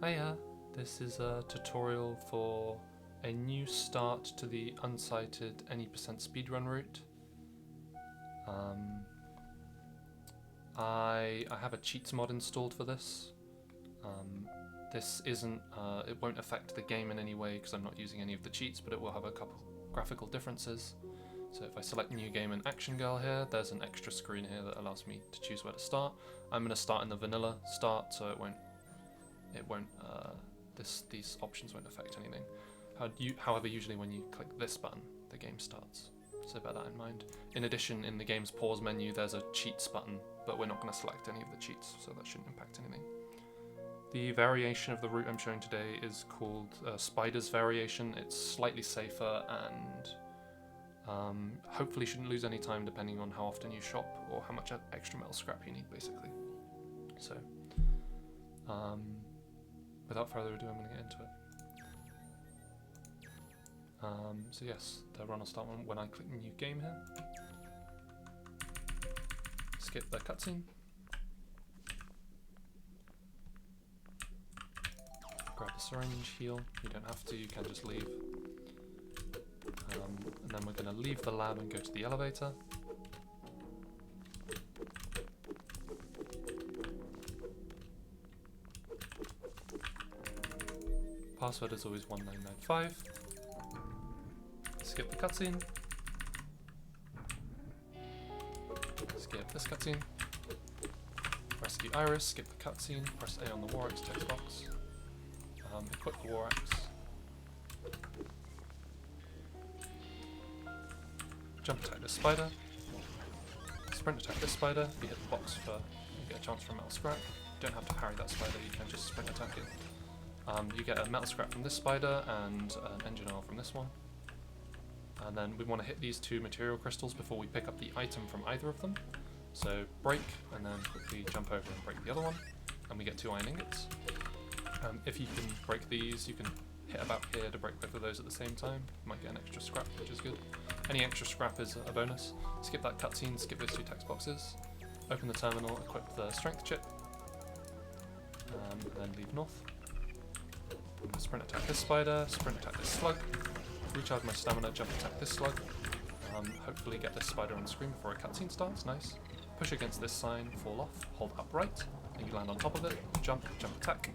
Hiya, this is a tutorial for a new start to the unsighted any percent speedrun route. I have a cheats mod installed for this. This isn't, it won't affect the game in any way because I'm not using any of the cheats, but it will have a couple graphical differences. So if I select new game and action girl here, there's an extra screen here that allows me to choose where to start. I'm going to start in the vanilla start, so these options won't affect anything. However, usually when you click this button, the game starts. So bear that in mind. In addition, in the game's pause menu, there's a cheats button, but we're not going to select any of the cheats, so that shouldn't impact anything. The variation of the route I'm showing today is called Spider's variation. It's slightly safer and hopefully shouldn't lose any time depending on how often you shop or how much extra metal scrap you need, basically. So, without further ado, I'm going to get into it. So yes, the run will start when I click new game here. Skip the cutscene. Grab the syringe, heal. You don't have to, you can just leave. And then we're going to leave the lab and go to the elevator. Password is always 1995. Skip the cutscene. Skip this cutscene. Rescue Iris, skip the cutscene, press A on the War Axe text box. Equip the War Axe. Jump attack this spider. Sprint attack this spider. If you hit the box you get a chance for a metal scrap. You don't have to parry that spider, you can just sprint attack it. You get a metal scrap from this spider and an engine oil from this one. And then we want to hit these two material crystals before we pick up the item from either of them. So break, and then quickly jump over and break the other one, and we get 2 iron ingots. If you can break these, you can hit about here to break both of those at the same time. You might get an extra scrap, which is good. Any extra scrap is a bonus. Skip that cutscene, skip those 2 text boxes. Open the terminal, equip the strength chip, and then leave north. Sprint attack this spider, sprint attack this slug. Recharge my stamina, jump attack this slug. Hopefully get this spider on the screen before a cutscene starts, nice. Push against this sign, fall off, hold upright, and you land on top of it, jump, jump attack.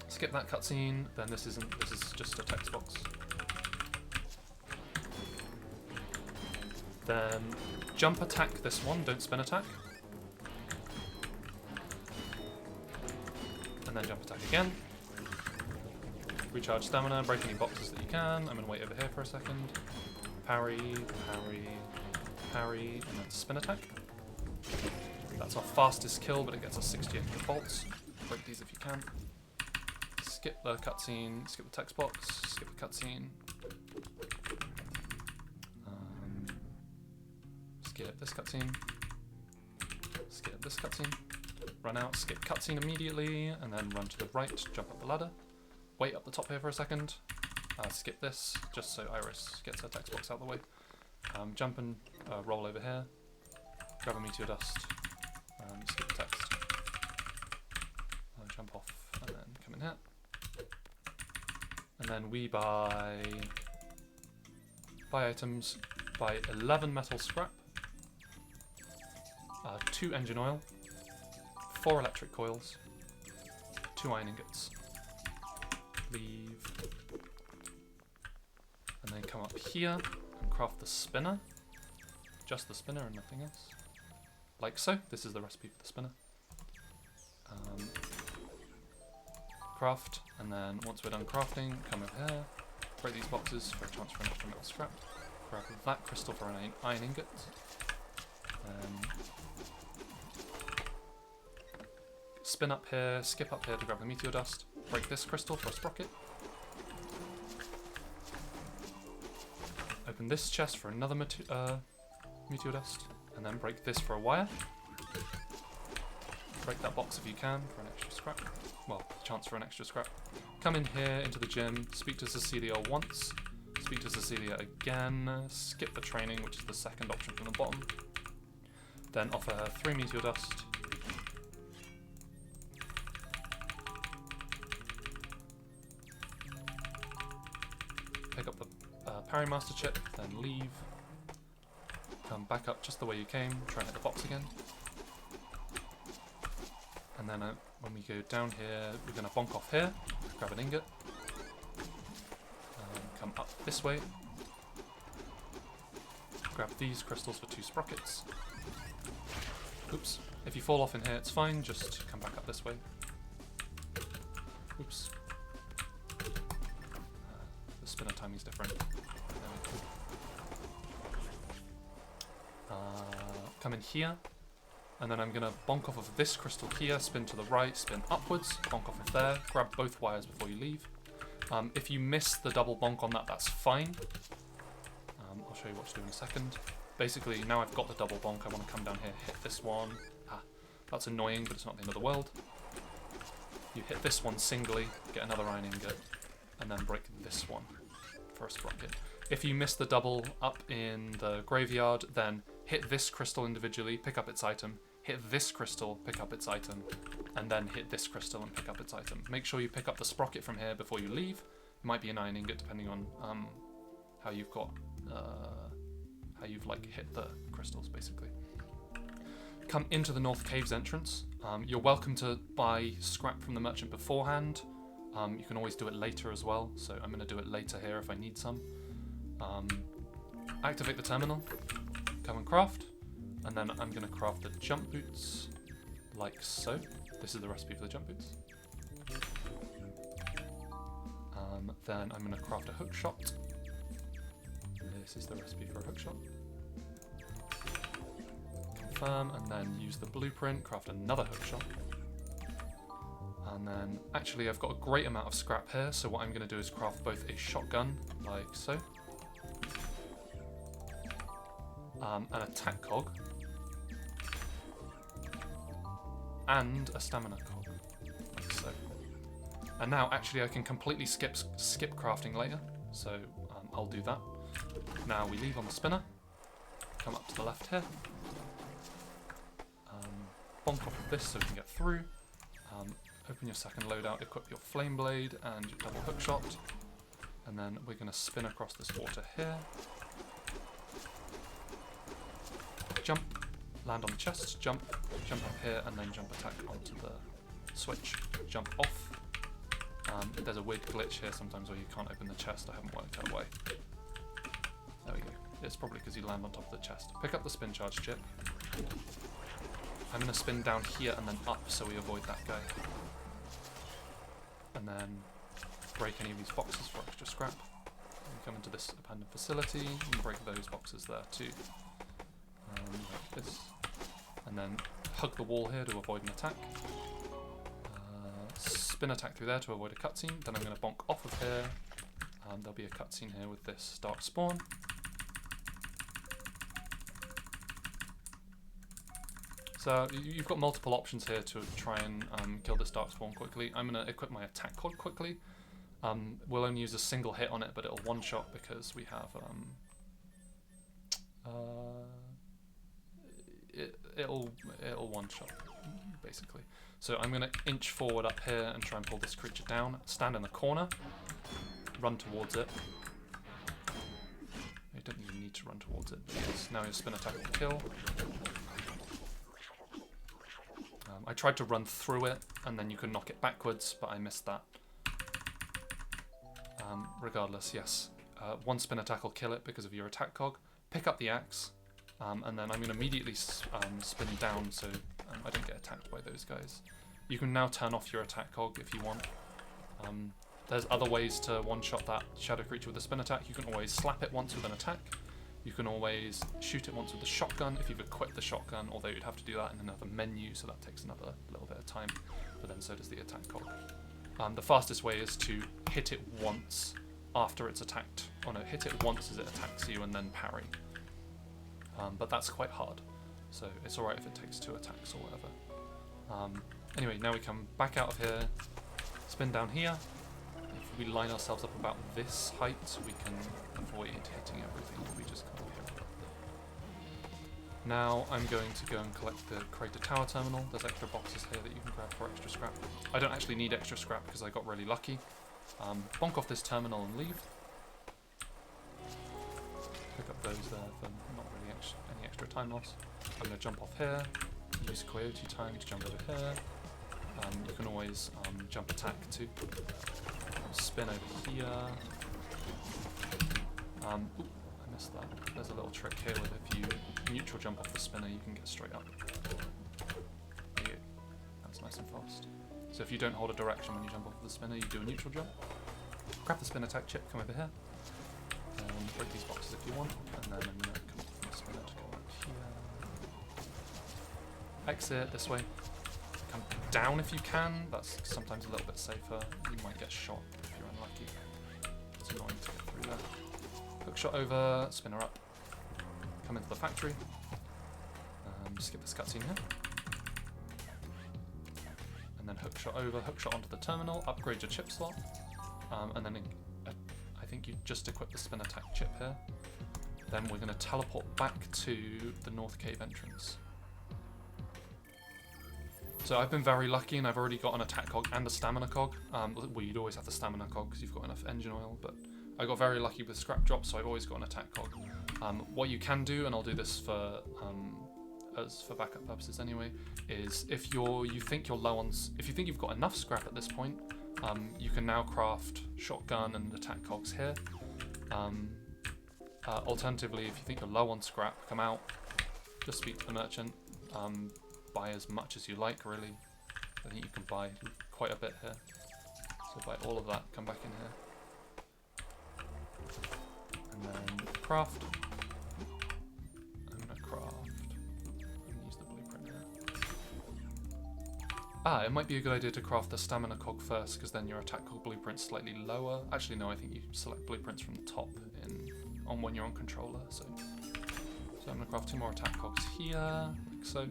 Skip that cutscene, then this is just a text box. Then jump attack this one, don't spin attack. And then jump attack again. Recharge stamina, break any boxes that you can. I'm going to wait over here for a second. Parry, parry, parry, and then spin attack. That's our fastest kill, but it gets us 60 extra bolts. Break these if you can. Skip the cutscene, skip the text box, skip the cutscene. Skip this cutscene. Skip this cutscene. Run out, skip cutscene immediately, and then run to the right, jump up the ladder. Wait up the top here for a second. Skip this, just so Iris gets her text box out of the way. Jump and roll over here. Grab a meteor dust. Skip the text. Jump off, and then come in here. And then we buy items. Buy 11 metal scrap. 2 engine oil. 4 electric coils, 2 iron ingots, leave, and then come up here and craft the spinner, just the spinner and nothing else, like so. This is the recipe for the spinner. Craft, and then once we're done crafting, come over here, break these boxes for a chance for an extra metal scrap, grab that crystal for an iron ingot, spin up here, skip up here to grab the meteor dust, break this crystal for a sprocket, open this chest for another meteor dust, and then break this for a wire. Break that box if you can for an extra scrap, well, chance for an extra scrap. Come in here into the gym, speak to Cecilia once, speak to Cecilia again, skip the training, which is the second option from the bottom. Then offer her 3 Meteor Dust. Pick up the Parry Master chip, then leave. Come back up just the way you came, try and hit the box again. And then when we go down here, we're going to bonk off here, grab an ingot. Come up this way. Grab these crystals for 2 sprockets. Oops. If you fall off in here, it's fine, just come back up this way. Oops. The spinner timing's different. Come in here, and then I'm going to bonk off of this crystal here, spin to the right, spin upwards, bonk off of there, grab both wires before you leave. If you miss the double bonk on that, that's fine. I'll show you what to do in a second. Basically, now I've got the double bonk, I want to come down here, hit this one. That's annoying, but it's not the end of the world. You hit this one singly, get another iron ingot, and then break this one for a sprocket. If you miss the double up in the graveyard, then hit this crystal individually, pick up its item, hit this crystal, pick up its item, and then hit this crystal and pick up its item. Make sure you pick up the sprocket from here before you leave. It might be an iron ingot depending on how you've got, how you've like hit the crystals basically. Come into the North Caves entrance. You're welcome to buy scrap from the merchant beforehand. You can always do it later as well, so I'm going to do it later here if I need some. Activate the terminal, come and craft, and then I'm going to craft the jump boots like so. This is the recipe for the jump boots. Then I'm going to craft a hook shot. This is the recipe for a hook shot. Confirm, and then use the blueprint, craft another hook shot. And then, actually I've got a great amount of scrap here, so what I'm going to do is craft both a shotgun, like so, an attack cog, and a stamina cog, like so. And now, actually I can completely skip crafting later, so I'll do that. Now we leave on the spinner, come up to the left here, bonk off of this so we can get through. Open your second loadout, equip your flame blade and your double hook shot, and then we're going to spin across this water here. Jump, land on the chest, jump up here, and then jump attack onto the switch. Jump off. There's a weird glitch here sometimes where you can't open the chest. I haven't worked out why. There we go. It's probably because you land on top of the chest. Pick up the spin charge chip. I'm going to spin down here and then up so we avoid that guy. And then break any of these boxes for extra scrap. And come into this abandoned facility and break those boxes there too. Like this. And then hug the wall here to avoid an attack. Spin attack through there to avoid a cutscene. Then I'm going to bonk off of here. There'll be a cutscene here with this dark spawn. So you've got multiple options here to try and kill this dark spawn quickly. I'm going to equip my attack cog quickly. We'll only use a single hit on it, but it'll one-shot because we have it'll one-shot basically. So I'm going to inch forward up here and try and pull this creature down. Stand in the corner, run towards it. You don't even need to run towards it. Because now your spin attack will kill. I tried to run through it, and then you can knock it backwards, but I missed that. Regardless, yes. One spin attack will kill it because of your attack cog. Pick up the axe, and then I'm going to immediately spin down so I don't get attacked by those guys. You can now turn off your attack cog if you want. There's other ways to one-shot that shadow creature with a spin attack. You can always slap it once with an attack. You can always shoot it once with the shotgun if you've equipped the shotgun, although you'd have to do that in another menu, so that takes another little bit of time, but then so does the attack cog. The fastest way is to hit it once after it's attacked. Oh no, hit it once as it attacks you and then parry. But that's quite hard, so it's alright if it takes 2 attacks or whatever. Anyway, now we come back out of here, spin down here. If we line ourselves up about this height, we can avoid hitting everything if we just come up here. Now I'm going to go and collect the crater tower terminal. There's extra boxes here that you can grab for extra scrap. I don't actually need extra scrap because I got really lucky. Bonk off this terminal and leave. Pick up those there for not really any extra time loss. I'm going to jump off here, use Coyote time to jump over here. You can always jump attack too. Spin over here. Ooh, I missed that. There's a little trick here with if you neutral jump off the spinner, you can get straight up. There you go. That's nice and fast. So if you don't hold a direction when you jump off the spinner, you do a neutral jump. Grab the spin attack chip, come over here. Break these boxes if you want, and then I'm going to come from the spinner to go up here. Exit this way. Come down if you can. That's sometimes a little bit safer. You might get shot if you're unlucky. It's annoying to get through there. Hook shot over, spinner up. Come into the factory. Skip this cutscene here. And then hook shot over, hook shot onto the terminal, upgrade your chip slot. And then I think you just equip the spin attack chip here. Then we're going to teleport back to the North Cave entrance. So I've been very lucky and I've already got an attack cog and a stamina cog. Well, you'd always have the stamina cog because you've got enough engine oil, but I got very lucky with scrap drops, so I've always got an attack cog. What you can do, and I'll do this for backup purposes anyway, is if you think you're low on, if you think you've got enough scrap at this point, you can now craft shotgun and attack cogs here. Alternatively, if you think you're low on scrap, come out, just speak to the merchant, buy as much as you like, really. I think you can buy quite a bit here. So buy all of that, come back in here. And then craft. I'm going to craft. And use the blueprint here. It might be a good idea to craft the stamina cog first, because then your attack cog blueprint's slightly lower. Actually, no, I think you select blueprints from the top on when you're on controller. So I'm going to craft 2 more attack cogs here, like so.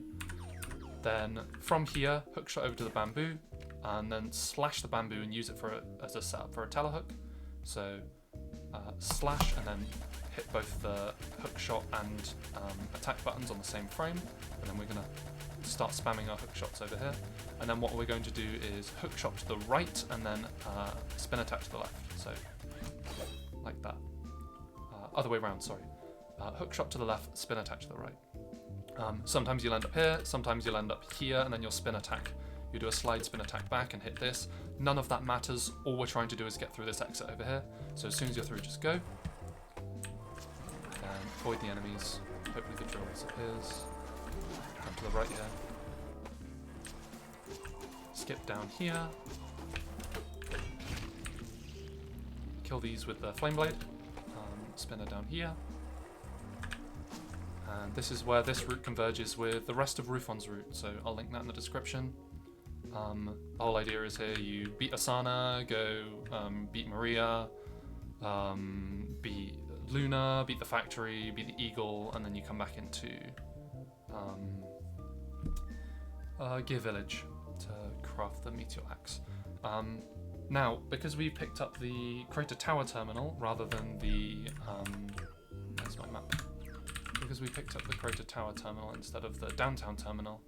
Then from here, hook shot over to the bamboo, and then slash the bamboo and use it as a setup for a telehook. So slash and then hit both the hook shot and attack buttons on the same frame, and then we're going to start spamming our hook shots over here. And then what we're going to do is hook shot to the right and then spin attack to the left. So like that. Other way around, sorry. Hook shot to the left, spin attack to the right. Sometimes you'll end up here, sometimes you'll end up here, and then you'll spin attack. You do a slide spin attack back and hit this. None of that matters. All we're trying to do is get through this exit over here. So as soon as you're through, just go. And avoid the enemies. Hopefully the drill disappears. Come to the right here. Skip down here. Kill these with the flame blade. Spinner down here. And this is where this route converges with the rest of Rufon's route, so I'll link that in the description. The whole idea is here you beat Asana, go beat Maria, beat Luna, beat the factory, beat the eagle, and then you come back into Gear Village to craft the meteor axe. Now, because we picked up the Crater Tower terminal rather than the where's my map? Because we picked up the Crater Tower terminal instead of the downtown terminal,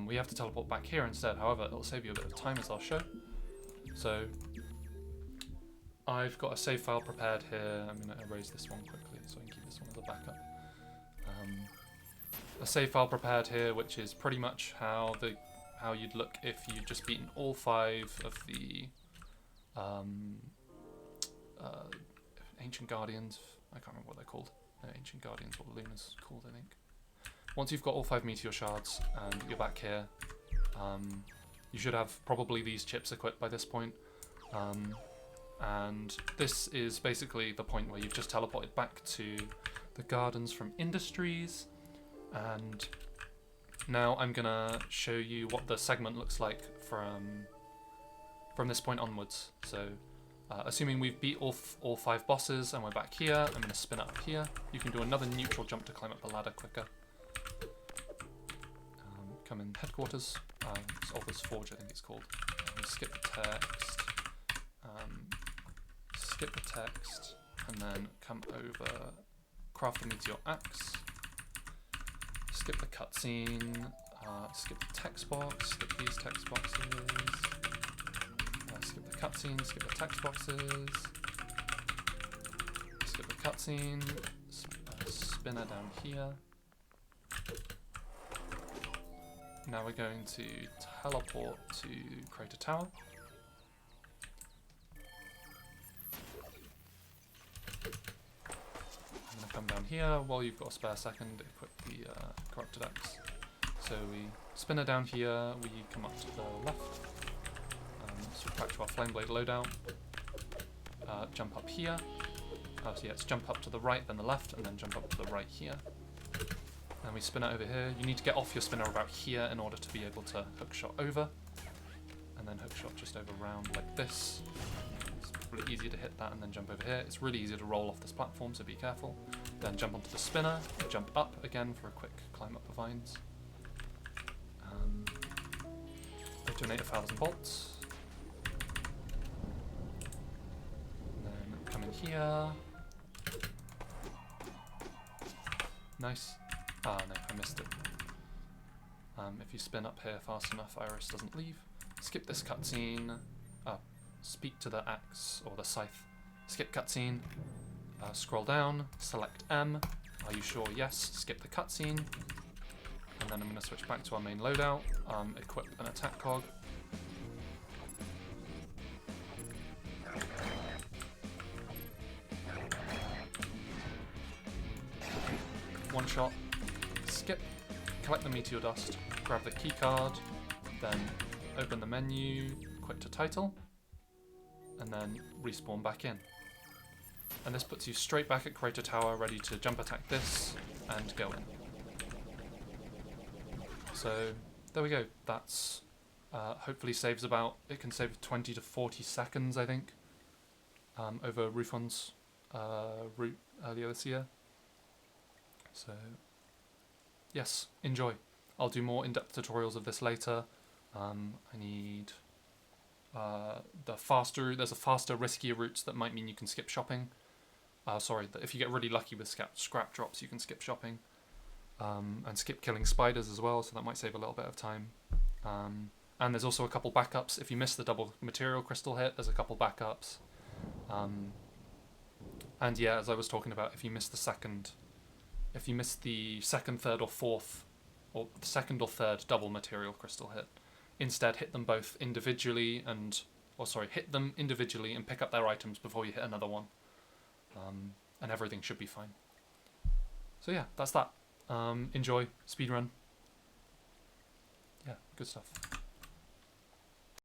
we have to teleport back here instead. However, it'll save you a bit of time, as I'll show. So I've got a save file prepared here. I'm going to erase this one quickly so I can keep this one as a backup. A save file prepared here, which is pretty much how you'd look if you'd just beaten all 5 of the Ancient Guardians. I can't remember what they're called. Ancient Guardians, what Luna's called, I think. Once you've got all 5 meteor shards and you're back here, you should have probably these chips equipped by this point. And this is basically the point where you've just teleported back to the gardens from Industries. And now I'm gonna show you what the segment looks like from this point onwards. So assuming we've beat all 5 bosses and we're back here, I'm going to spin it up here. You can do another neutral jump to climb up the ladder quicker. Come in headquarters, Author's Forge I think it's called. Skip the text, and then come over, craft the meteor axe. skip the cutscene, skip the text box, skip these text boxes, skip the cutscene, skip the text boxes, skip the cutscene, spinner down here. Now we're going to teleport to Crater Tower. I'm going to come down here while you've got a spare second, equip the Corrupted Axe. So we spin her down here, we come up to the left, switch back to our Flameblade loadout, jump up here. So yeah, it's jump up to the right, then the left, and then jump up to the right here. And we spin it over here. You need to get off your spinner about here in order to be able to hookshot over. And then hookshot just over round like this. It's probably easier to hit that and then jump over here. It's really easy to roll off this platform, so be careful. Then jump onto the spinner, jump up again for a quick climb up the vines. Donate 1,000 bolts. And then come in here. Nice. Ah, no, I missed it. If you spin up here fast enough, Iris doesn't leave. Skip this cutscene. Speak to the axe or the scythe. Skip cutscene. Scroll down. Select M. Are you sure? Yes. Skip the cutscene. And then I'm going to switch back to our main loadout. Equip an attack cog. One shot. Skip, collect the meteor dust, grab the keycard, then open the menu, quit to title, and then respawn back in. And this puts you straight back at Crater Tower, ready to jump attack this and go in. So there we go. That's hopefully saves about, it can save 20 to 40 seconds, I think, over Rufon's route earlier this year. So yes, enjoy. I'll do more in-depth tutorials of this later. I need the faster, there's a faster, riskier routes that might mean you can skip shopping. Sorry, that if you get really lucky with scrap drops, you can skip shopping. And skip killing spiders as well, so that might save a little bit of time. And there's also a couple backups. If you miss the double material crystal hit, there's a couple backups. And yeah, as I was talking about, if you miss the second, third, or fourth, or the second or third double material crystal hit, instead hit them both individually hit them individually and pick up their items before you hit another one. And everything should be fine. So yeah, that's that. Enjoy, speedrun. Yeah, good stuff.